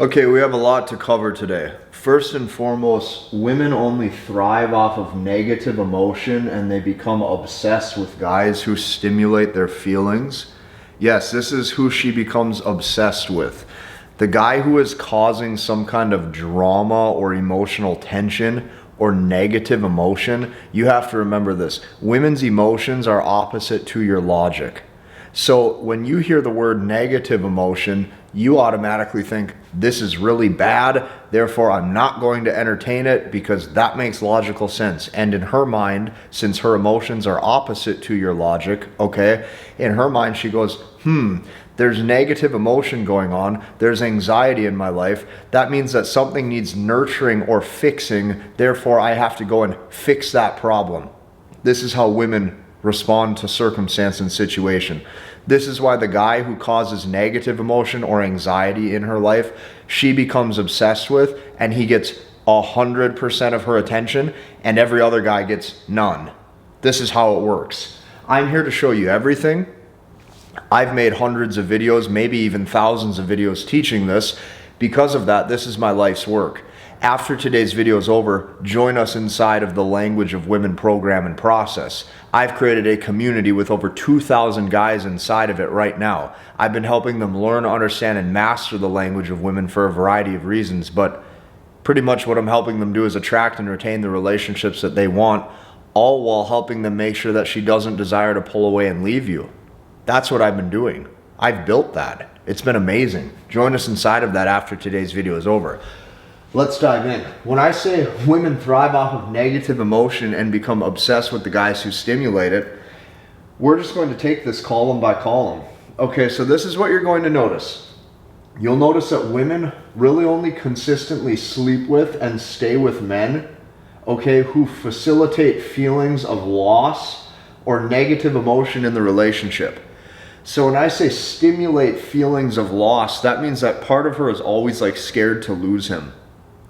Okay, we have a lot to cover today. First and foremost, women only thrive off of negative emotion and they become obsessed with guys who stimulate their feelings. Yes, this is who she becomes obsessed with. The guy who is causing some kind of drama or emotional tension or negative emotion, you have to remember this. Women's emotions are opposite to your logic. So when you hear the word negative emotion, you automatically think this is really bad, therefore I'm not going to entertain it because that makes logical sense. And in her mind, since her emotions are opposite to your logic, okay, in her mind she goes, there's negative emotion going on, there's anxiety in my life, that means that something needs nurturing or fixing, therefore I have to go and fix that problem. This is how women respond to circumstance and situation. This is why the guy who causes negative emotion or anxiety in her life, she becomes obsessed with, and he gets 100% of her attention, and every other guy gets none. This is how it works. I'm here to show you everything. I've made hundreds of videos, maybe even thousands of videos teaching this. Because of that, this is my life's work. After today's video is over, join us inside of the Language of Women program and process. I've created a community with over 2,000 guys inside of it right now. I've been helping them learn, understand, and master the language of women for a variety of reasons, but pretty much what I'm helping them do is attract and retain the relationships that they want, all while helping them make sure that she doesn't desire to pull away and leave you. That's what I've been doing. I've built that. It's been amazing. Join us inside of that after today's video is over. Let's dive in. When I say women thrive off of negative emotion and become obsessed with the guys who stimulate it, we're just going to take this column by column. Okay, so this is what you're going to notice. You'll notice that women really only consistently sleep with and stay with men, okay, who facilitate feelings of loss or negative emotion in the relationship. So when I say stimulate feelings of loss, that means that part of her is always like scared to lose him.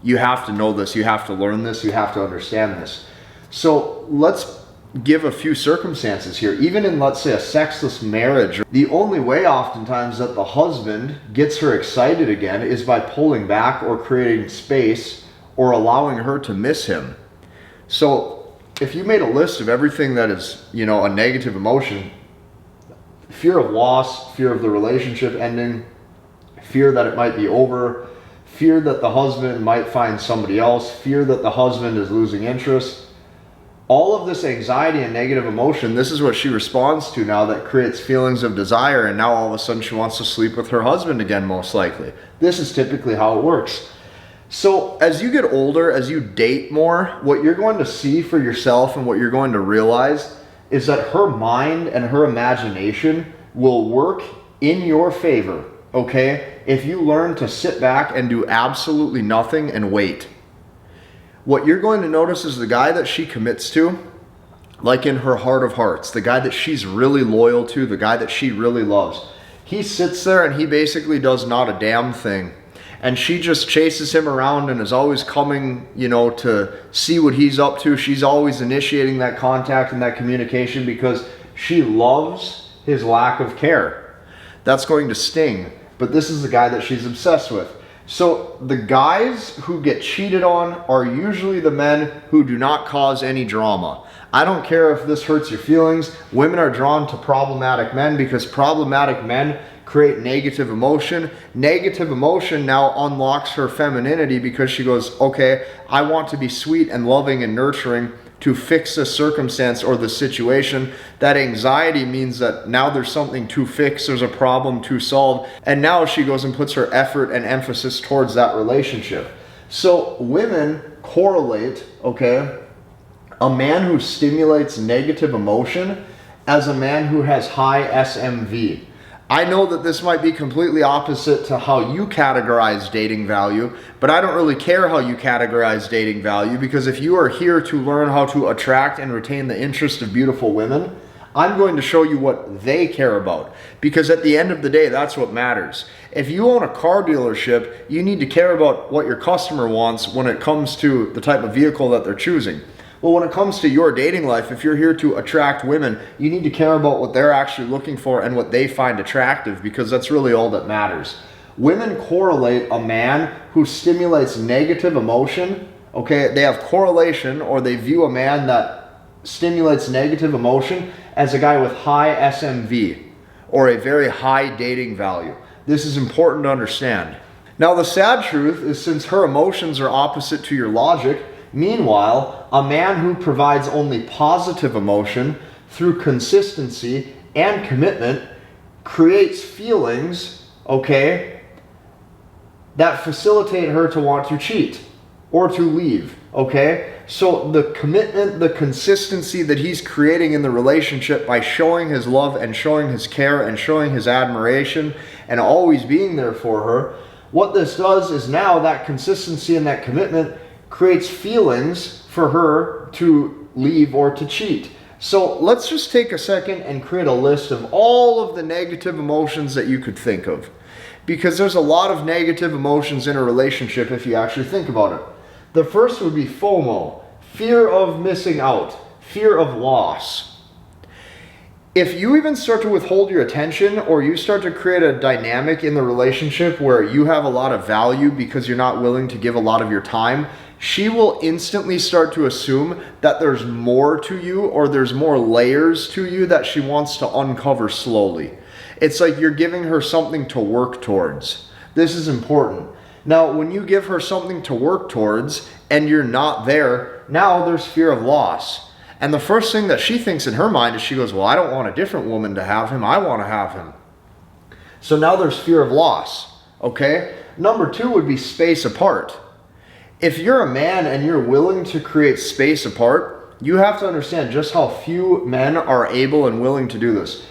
You have to know this, you have to learn this, you have to understand this. So let's give a few circumstances here. Even in, let's say, a sexless marriage, the only way oftentimes that the husband gets her excited again is by pulling back or creating space or allowing her to miss him. So if you made a list of everything that is, a negative emotion, fear of loss, fear of the relationship ending, fear that it might be over, fear that the husband might find somebody else, fear that the husband is losing interest. All of this anxiety and negative emotion, this is what she responds to now that creates feelings of desire, and now all of a sudden she wants to sleep with her husband again, most likely. This is typically how it works. So as you get older, as you date more, what you're going to see for yourself and what you're going to realize is that her mind and her imagination will work in your favor, okay? If you learn to sit back and do absolutely nothing and wait. What you're going to notice is the guy that she commits to, like in her heart of hearts, the guy that she's really loyal to, the guy that she really loves, he sits there and he basically does not a damn thing. And she just chases him around and is always coming, to see what he's up to. She's always initiating that contact and that communication because she loves his lack of care. That's going to sting. But this is the guy that she's obsessed with. So the guys who get cheated on are usually the men who do not cause any drama. I don't care if this hurts your feelings. Women are drawn to problematic men because problematic men create negative emotion. Negative emotion now unlocks her femininity because she goes, okay, I want to be sweet and loving and nurturing to fix the circumstance or the situation. That anxiety means that now there's something to fix, there's a problem to solve, and now she goes and puts her effort and emphasis towards that relationship. So women correlate, okay, a man who stimulates negative emotion as a man who has high SMV. I know that this might be completely opposite to how you categorize dating value, but I don't really care how you categorize dating value, because if you are here to learn how to attract and retain the interest of beautiful women, I'm going to show you what they care about, because at the end of the day, that's what matters. If you own a car dealership, you need to care about what your customer wants when it comes to the type of vehicle that they're choosing. Well, when it comes to your dating life, if you're here to attract women, you need to care about what they're actually looking for and what they find attractive, because that's really all that matters. Women correlate a man who stimulates negative emotion, okay? They have correlation, or they view a man that stimulates negative emotion as a guy with high SMV, or a very high dating value. This is important to understand. Now, the sad truth is, since her emotions are opposite to your logic, meanwhile, a man who provides only positive emotion through consistency and commitment creates feelings, okay, that facilitate her to want to cheat or to leave, okay? So the commitment, the consistency that he's creating in the relationship by showing his love and showing his care and showing his admiration and always being there for her, what this does is now that consistency and that commitment creates feelings for her to leave or to cheat. So let's just take a second and create a list of all of the negative emotions that you could think of. Because there's a lot of negative emotions in a relationship if you actually think about it. The first would be FOMO, fear of missing out, fear of loss. If you even start to withhold your attention, or you start to create a dynamic in the relationship where you have a lot of value because you're not willing to give a lot of your time, she will instantly start to assume that there's more to you, or there's more layers to you that she wants to uncover slowly. It's like you're giving her something to work towards. This is important. Now, when you give her something to work towards and you're not there, now there's fear of loss. And the first thing that she thinks in her mind is, she goes, well, I don't want a different woman to have him. I want to have him. So now there's fear of loss, okay? Number two would be space apart. If you're a man and you're willing to create space apart, you have to understand just how few men are able and willing to do this.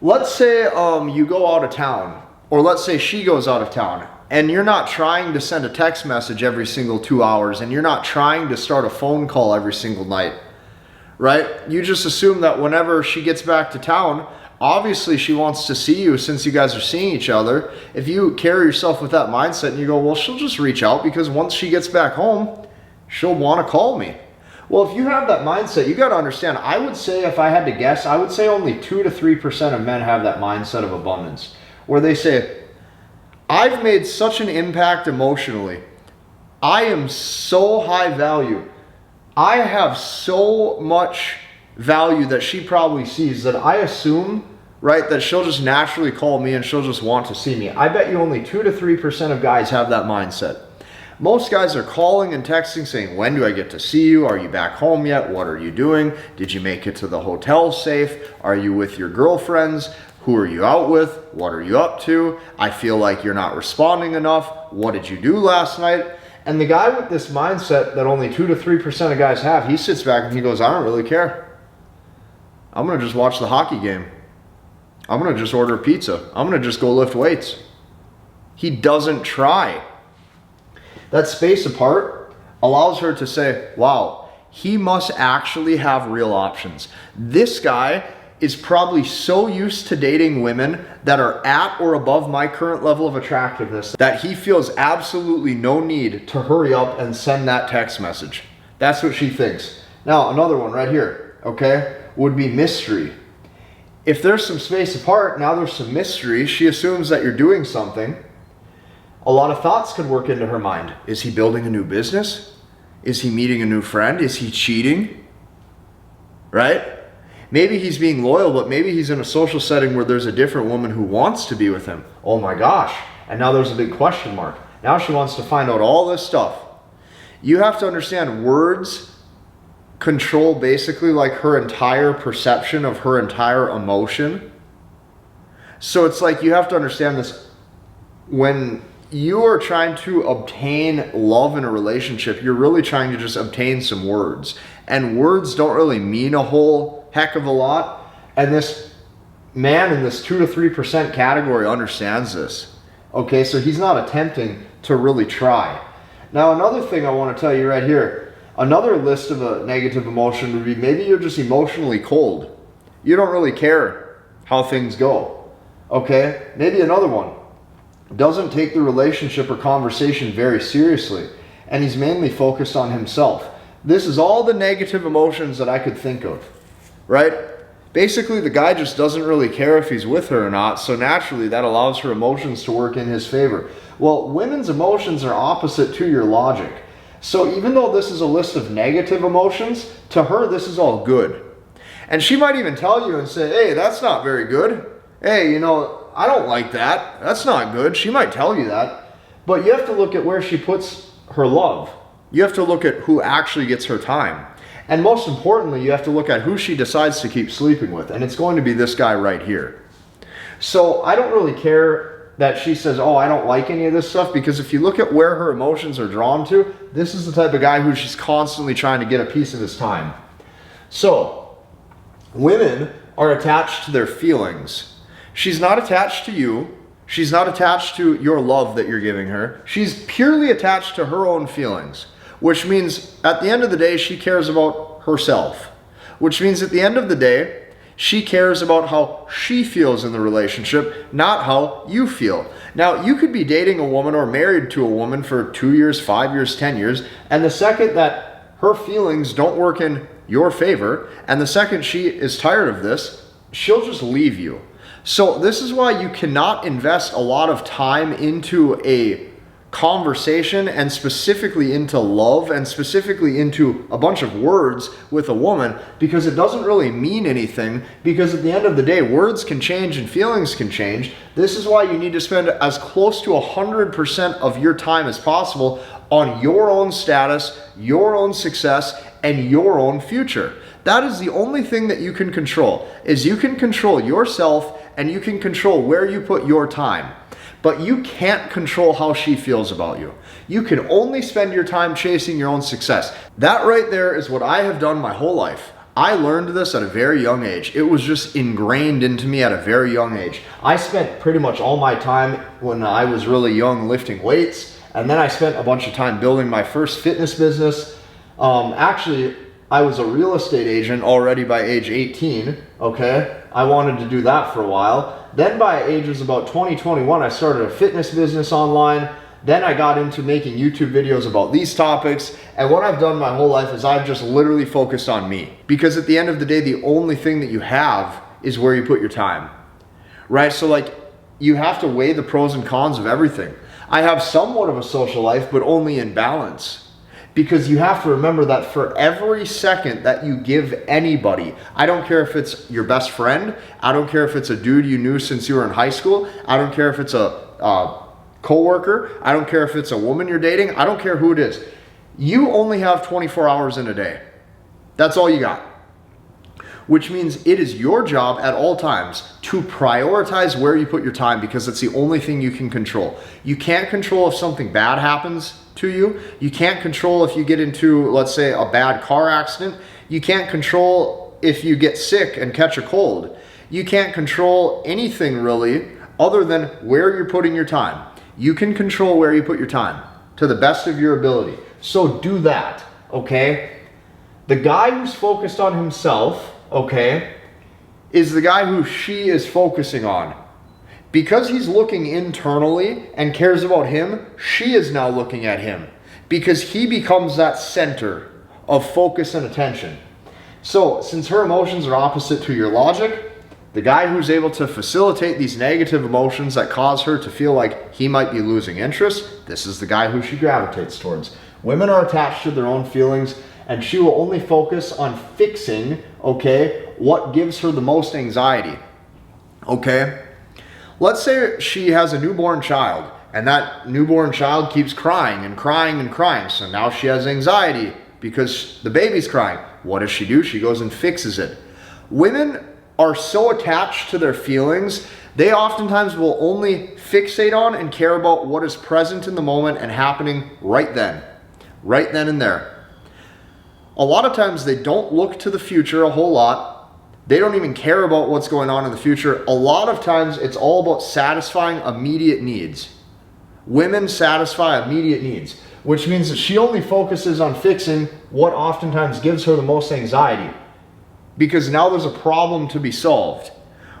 Let's say you go out of town, or let's say she goes out of town, and you're not trying to send a text message every single 2 hours, and you're not trying to start a phone call every single night, right? You just assume that whenever she gets back to town, obviously she wants to see you since you guys are seeing each other. If you carry yourself with that mindset and you go, well, she'll just reach out because once she gets back home, she'll want to call me. Well, if you have that mindset, you got to understand, I would say, if I had to guess, I would say only 2 to 3% of men have that mindset of abundance, where they say, I've made such an impact emotionally. I am so high value. I have so much value that she probably sees that I assume, right, that she'll just naturally call me and she'll just want to see me. I bet you only 2 to 3% of guys have that mindset. Most guys are calling and texting saying, when do I get to see you? Are you back home yet? What are you doing? Did you make it to the hotel safe? Are you with your girlfriends? Who are you out with? What are you up to? I feel like you're not responding enough. What did you do last night? And the guy with this mindset that only 2 to 3% of guys have, he sits back and he goes, I don't really care. I'm going to just watch the hockey game. I'm going to just order pizza. I'm going to just go lift weights. He doesn't try. That space apart allows her to say, wow, he must actually have real options. This guy is probably so used to dating women that are at or above my current level of attractiveness that he feels absolutely no need to hurry up and send that text message. That's what she thinks. Now, another one right here, okay, would be mystery. If there's some space apart, now there's some mystery. She assumes that you're doing something. A lot of thoughts could work into her mind. Is he building a new business? Is he meeting a new friend? Is he cheating? Right? Maybe he's being loyal, but maybe he's in a social setting where there's a different woman who wants to be with him. Oh my gosh. And now there's a big question mark. Now she wants to find out all this stuff. You have to understand, words control basically like her entire perception of her entire emotion. So it's like you have to understand this. When you are trying to obtain love in a relationship, you're really trying to just obtain some words. And words don't really mean a whole heck of a lot. And this man in this 2 to 3% category understands this. Okay, so he's not attempting to really try. Now, another thing I want to tell you right here, another list of a negative emotion would be maybe you're just emotionally cold. You don't really care how things go. Okay, maybe another one. Doesn't take the relationship or conversation very seriously, and he's mainly focused on himself. This is all the negative emotions that I could think of, right? Basically, the guy just doesn't really care if he's with her or not, so naturally that allows her emotions to work in his favor. Well, women's emotions are opposite to your logic. So even though this is a list of negative emotions, to her this is all good. And she might even tell you and say, hey, that's not very good. Hey, I don't like that. That's not good. She might tell you that. But you have to look at where she puts her love. You have to look at who actually gets her time. And most importantly, you have to look at who she decides to keep sleeping with. And it's going to be this guy right here. So I don't really care that she says, oh, I don't like any of this stuff, because if you look at where her emotions are drawn to, this is the type of guy who she's constantly trying to get a piece of his time. So women are attached to their feelings. She's not attached to you. She's not attached to your love that you're giving her. She's purely attached to her own feelings. Which means at the end of the day, she cares about herself. Which means at the end of the day, she cares about how she feels in the relationship, not how you feel. Now, you could be dating a woman or married to a woman for 2 years, 5 years, 10 years, and the second that her feelings don't work in your favor, and the second she is tired of this, she'll just leave you. So this is why you cannot invest a lot of time into a conversation and specifically into love and specifically into a bunch of words with a woman, because it doesn't really mean anything, because at the end of the day, words can change and feelings can change. This is why you need to spend as close to 100% of your time as possible on your own status, your own success, and your own future. That is the only thing that you can control, is you can control yourself and you can control where you put your time. But you can't control how she feels about you. You can only spend your time chasing your own success. That right there is what I have done my whole life. I learned this at a very young age. It was just ingrained into me at a very young age. I spent pretty much all my time when I was really young lifting weights, and then I spent a bunch of time building my first fitness business. Actually, I was a real estate agent already by age 18, okay? I wanted to do that for a while. Then by ages about 20, 21, I started a fitness business online. Then I got into making YouTube videos about these topics. And what I've done my whole life is I've just literally focused on me. Because at the end of the day, the only thing that you have is where you put your time, right? So like, you have to weigh the pros and cons of everything. I have somewhat of a social life, but only in balance. Because you have to remember that for every second that you give anybody, I don't care if it's your best friend, I don't care if it's a dude you knew since you were in high school, I don't care if it's a coworker, I don't care if it's a woman you're dating, I don't care who it is. You only have 24 hours in a day. That's all you got. Which means it is your job at all times to prioritize where you put your time, because it's the only thing you can control. You can't control if something bad happens to you. You can't control if you get into, let's say, a bad car accident. You can't control if you get sick and catch a cold. You can't control anything really other than where you're putting your time. You can control where you put your time to the best of your ability. So do that, okay? The guy who's focused on himself, okay, is the guy who she is focusing on. Because he's looking internally and cares about him, she is now looking at him, because he becomes that center of focus and attention. So since her emotions are opposite to your logic, the guy who's able to facilitate these negative emotions that cause her to feel like he might be losing interest, this is the guy who she gravitates towards. Women are attached to their own feelings, and she will only focus on fixing, okay, what gives her the most anxiety, okay? Let's say she has a newborn child, and that newborn child keeps crying and crying and crying. So now she has anxiety because the baby's crying. What does she do? She goes and fixes it. Women are so attached to their feelings, they oftentimes will only fixate on and care about what is present in the moment and happening right then and there. A lot of times they don't look to the future a whole lot. They don't even care about what's going on in the future. A lot of times it's all about satisfying immediate needs. Women satisfy immediate needs, which means that she only focuses on fixing what oftentimes gives her the most anxiety, because now there's a problem to be solved.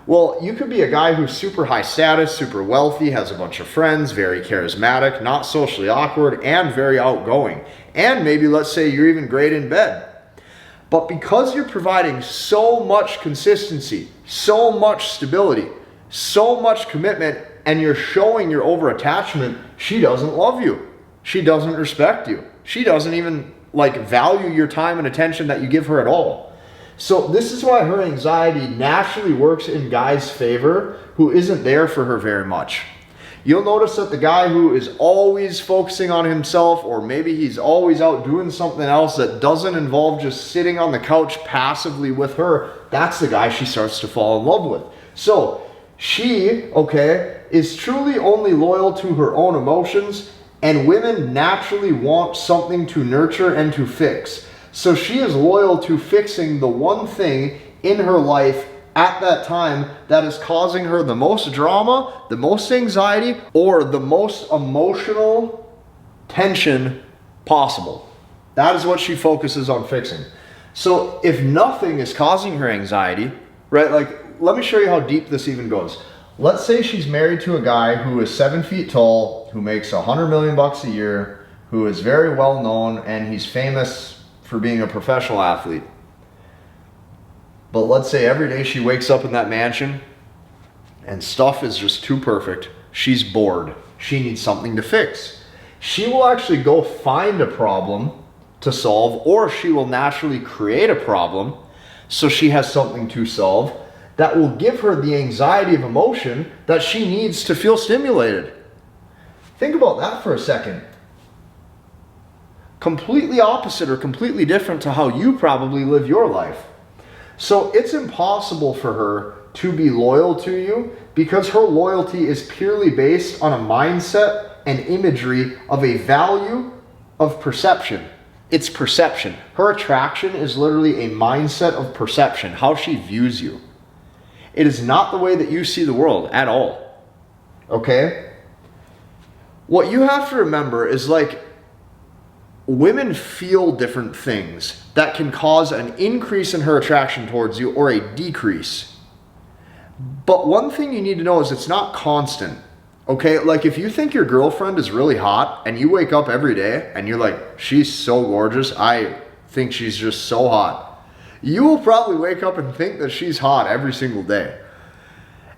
Well, you could be a guy who's super high status, super wealthy, has a bunch of friends, very charismatic, not socially awkward, and very outgoing. And maybe let's say you're even great in bed. But because you're providing so much consistency, so much stability, so much commitment, and you're showing your over-attachment, she doesn't love you. She doesn't respect you. She doesn't even value your time and attention that you give her at all. So this is why her anxiety naturally works in guys' favor who isn't there for her very much. You'll notice that the guy who is always focusing on himself, or maybe he's always out doing something else that doesn't involve just sitting on the couch passively with her, that's the guy she starts to fall in love with. So she, is truly only loyal to her own emotions, and women naturally want something to nurture and to fix. So she is loyal to fixing the one thing in her life at that time that is causing her the most drama, the most anxiety, or the most emotional tension possible. That is what she focuses on fixing. So if nothing is causing her anxiety, right, let me show you how deep this even goes. Let's say she's married to a guy who is 7 feet tall, who makes $100 million a year, who is very well known, and he's famous for being a professional athlete. But let's say every day she wakes up in that mansion and stuff is just too perfect. She's bored. She needs something to fix. She will actually go find a problem to solve, or she will naturally create a problem so she has something to solve that will give her the anxiety of emotion that she needs to feel stimulated. Think about that for a second. Completely opposite or completely different to how you probably live your life. So it's impossible for her to be loyal to you because her loyalty is purely based on a mindset and imagery of a value of perception. It's perception. Her attraction is literally a mindset of perception, how she views you. It is not the way that you see the world at all. Okay? What you have to remember is women feel different things that can cause an increase in her attraction towards you or a decrease. But one thing you need to know is it's not constant. Okay? If you think your girlfriend is really hot and you wake up every day and you're like, she's so gorgeous, I think she's just so hot. You will probably wake up and think that she's hot every single day.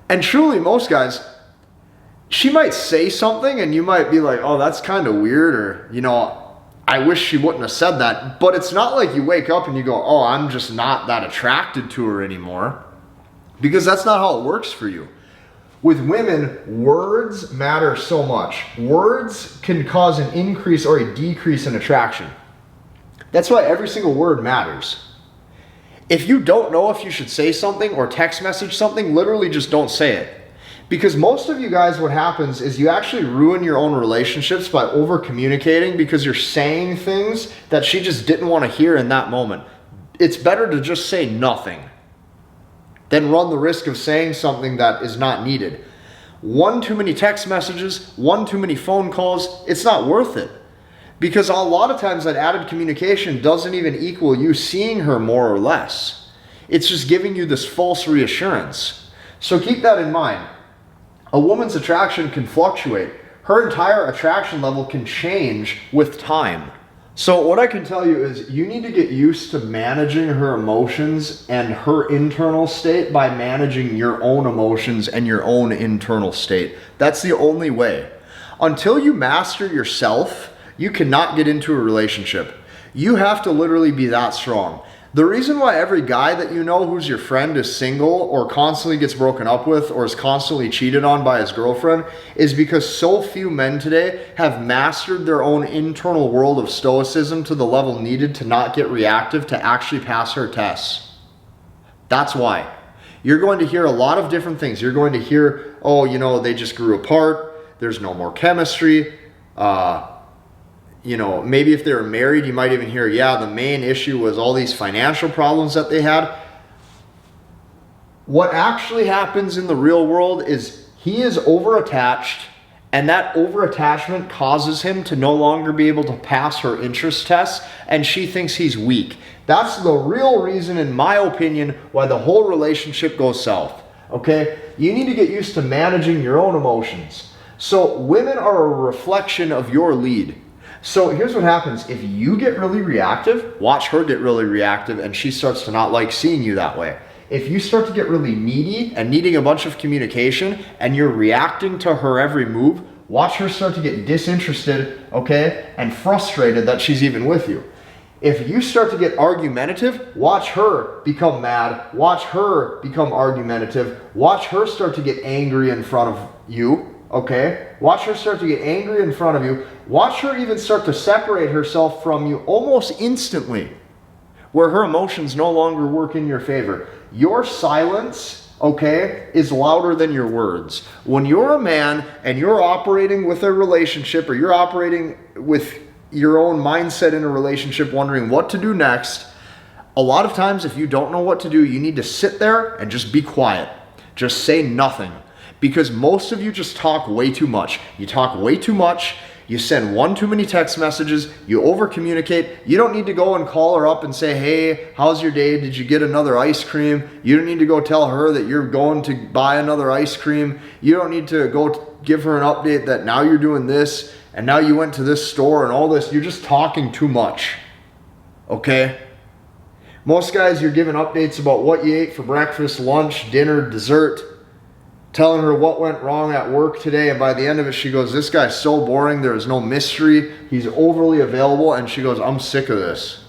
And truly, most guys, she might say something and you might be like, oh, that's kind of weird, or, I wish she wouldn't have said that. But it's not like you wake up and you go, oh, I'm just not that attracted to her anymore. Because that's not how it works for you. With women, words matter so much. Words can cause an increase or a decrease in attraction. That's why every single word matters. If you don't know if you should say something or text message something, literally just don't say it. Because most of you guys, what happens is you actually ruin your own relationships by over communicating because you're saying things that she just didn't want to hear in that moment. It's better to just say nothing than run the risk of saying something that is not needed. One too many text messages, one too many phone calls, it's not worth it. Because a lot of times that added communication doesn't even equal you seeing her more or less. It's just giving you this false reassurance. So keep that in mind. A woman's attraction can fluctuate. Her entire attraction level can change with time. So what I can tell you is you need to get used to managing her emotions and her internal state by managing your own emotions and your own internal state. That's the only way. Until you master yourself, you cannot get into a relationship. You have to literally be that strong. The reason why every guy that you know who's your friend is single or constantly gets broken up with or is constantly cheated on by his girlfriend is because so few men today have mastered their own internal world of stoicism to the level needed to not get reactive to actually pass her tests. That's why. You're going to hear a lot of different things. You're going to hear, oh, they just grew apart. There's no more chemistry. Maybe if they were married, you might even hear, the main issue was all these financial problems that they had. What actually happens in the real world is he is over-attached, and that over-attachment causes him to no longer be able to pass her interest tests, and she thinks he's weak. That's the real reason, in my opinion, why the whole relationship goes south. Okay? You need to get used to managing your own emotions. So women are a reflection of your lead. So here's what happens. If you get really reactive, watch her get really reactive, and she starts to not like seeing you that way. If you start to get really needy and needing a bunch of communication and you're reacting to her every move, watch her start to get disinterested, okay, and frustrated that she's even with you. If you start to get argumentative, watch her become mad, watch her become argumentative, watch her start to get angry in front of you, okay? Watch her start to get angry in front of you. Watch her even start to separate herself from you almost instantly, where her emotions no longer work in your favor. Your silence, okay, is louder than your words. When you're a man and you're operating with a relationship, or you're operating with your own mindset in a relationship, wondering what to do next, a lot of times if you don't know what to do, you need to sit there and just be quiet. Just say nothing. Because most of you just talk way too much. You talk way too much. You send one too many text messages. You over communicate. You don't need to go and call her up and say, hey, how's your day? Did you get another ice cream? You don't need to go tell her that you're going to buy another ice cream. You don't need to go give her an update that now you're doing this and now you went to this store and all this. You're just talking too much. Okay? Most guys, you're giving updates about what you ate for breakfast, lunch, dinner, dessert, telling her what went wrong at work today, and by the end of it, she goes, this guy's so boring, there is no mystery, he's overly available, and she goes, I'm sick of this.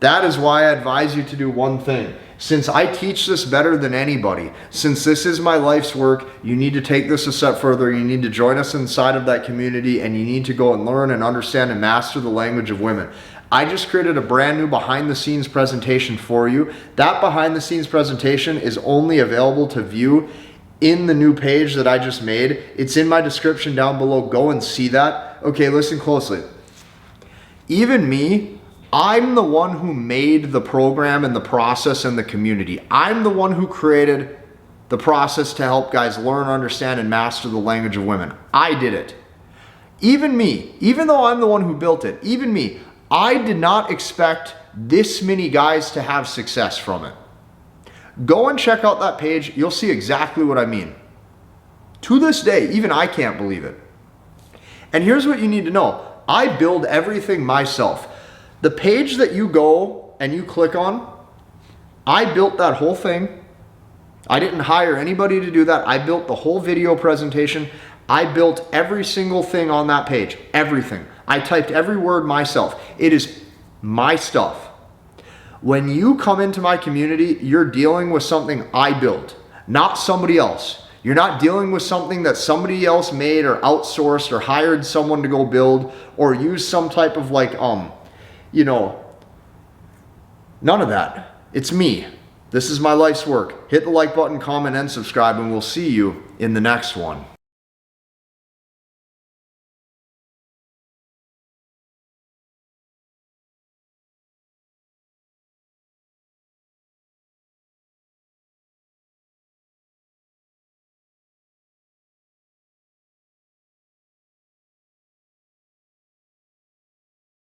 That is why I advise you to do one thing. Since I teach this better than anybody, since this is my life's work, you need to take this a step further. You need to join us inside of that community, and you need to go and learn and understand and master the language of women. I just created a brand new behind the scenes presentation for you. That behind the scenes presentation is only available to view in the new page that I just made. It's in my description down below. Go and see that. Okay, listen closely. Even me, I'm the one who made the program and the process and the community. I'm the one who created the process to help guys learn, understand, and master the language of women. I did it. Even me, even though I'm the one who built it, even me, I did not expect this many guys to have success from it. Go and check out that page. You'll see exactly what I mean. To this day, even I can't believe it. And here's what you need to know. I build everything myself. The page that you go and you click on, I built that whole thing. I didn't hire anybody to do that. I built the whole video presentation. I built every single thing on that page. Everything. I typed every word myself. It is my stuff. When you come into my community, you're dealing with something I built, not somebody else. You're not dealing with something that somebody else made or outsourced or hired someone to go build or use some type of none of that. It's me. This is my life's work. Hit the like button, comment, and subscribe, and we'll see you in the next one.